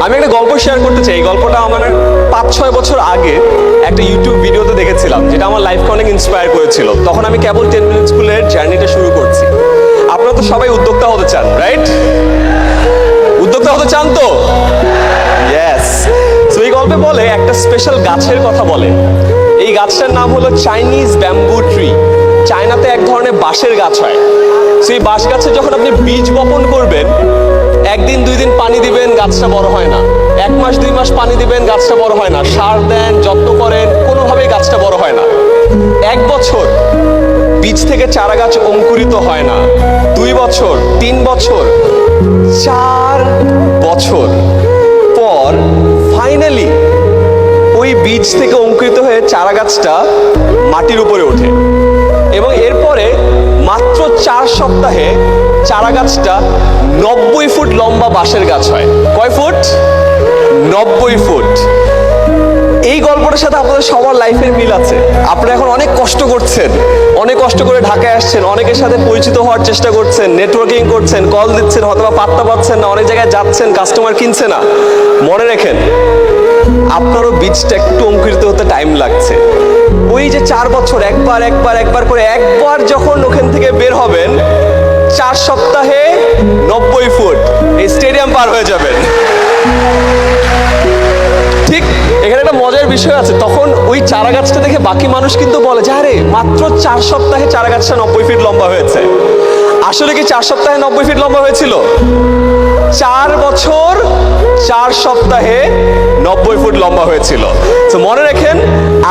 আমি একটা গল্প শেয়ার করতে চাই। এই গল্পটা আমার 5-6 বছর আগে একটা ইউটিউব ভিডিওতে দেখেছিলাম, যেটা আমার লাইফকে অনেক ইন্সপায়ার করেছিল। তখন আমি কেবল 10 মিনিট স্কুলের জার্নিটা শুরু করছি। আপনারা তো সবাই উদ্যোক্তা হতে চান, রাইট? উদ্যোক্তা হতে চান তো? ইয়েস। তো এই গল্পে বলে একটা স্পেশাল গাছের কথা বলে। এই গাছটার নাম হলো চাইনিজ ব্যাম্বু ট্রি। চায়নাতে এক ধরনের বাঁশের গাছ হয়। সেই বাঁশ গাছে যখন আপনি বীজ বপন করবেন, 1-2 দিন পানি দিবেন, গাছটা বড় হয় না। 1 মাস 2 মাস পানি দিবেন, গাছটা বড় হয় না। সার দেন, যত্ন করেন, কোনোভাবেই গাছটা বড় হয় না। 1 বছর বীজ থেকে চারা গাছ অঙ্কুরিত হয় না। 2 বছর, 3 বছর, 4 বছর পর ফাইনালি ওই বীজ থেকে অঙ্কুরিত হয়ে চারা গাছটা মাটির উপরে ওঠে এবং এরপরে মাত্র 4 সপ্তাহে চারা গাছটা 90 ফুট লম্বা বাঁশের গাছ হয়। কয় ফুট? 90 ফুট। এই গল্পটার সাথে আপনাদের সবার লাইফের মিল আছে। আপনারা এখন অনেক কষ্ট করছেন, অনেক কষ্ট করে ঢাকায় আসছেন, অনেকের সাথে পরিচিত হওয়ার চেষ্টা করছেন, নেটওয়ার্কিং করছেন, কল দিচ্ছেন, হয়তো পাত্তা পাচ্ছেন না, অনেক জায়গায় যাচ্ছেন, কাস্টমার কিনছে না। মনে রাখেন, আপনারও বীজটা একটু অঙ্কুরিত হতে টাইম লাগছে। ওই যে 4 বছর একবার করে একবার যখন ওখান থেকে বের হবেন, 4 সপ্তাহে 90 ফুট এই স্টেডিয়াম পার হয়ে যাবেন। ঠিক এখানে একটা মজার বিষয় আছে। তখন ওই চারা গাছটা দেখে বাকি মানুষ কিন্তু বলে যে আরে মাত্র 4 সপ্তাহে চারা গাছটা 90 ফিট লম্বা হয়েছে। আসলে কি 4 সপ্তাহে 90 ফিট লম্বা হয়েছিল? 4 বছর 4 সপ্তাহে 90 ফুট লম্বা হয়েছিল। তো মনে রাখেন,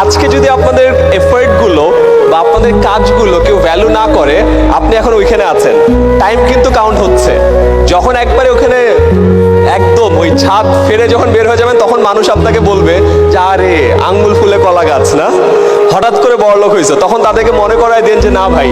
আজকে যদি আপনাদের এফোর্টগুলো বা আপনাদের কাজগুলো কেউ ভ্যালু না করে, আপনি এখন ওইখানে আছেন, টাইম কিন্তু কাউন্ট হচ্ছে। যখন একবারে ওখানে একদম ওই ছাদ ফেরে যখন বের হয়ে যাবেন, তখন মানুষ আপনাকে বলবে যে আরে আঙ্গুল ফুলে কলা গাছ না, হঠাৎ করে বড়লোক হয়েছে। তখন তাদেরকে মনে করায় দেন যে না ভাই,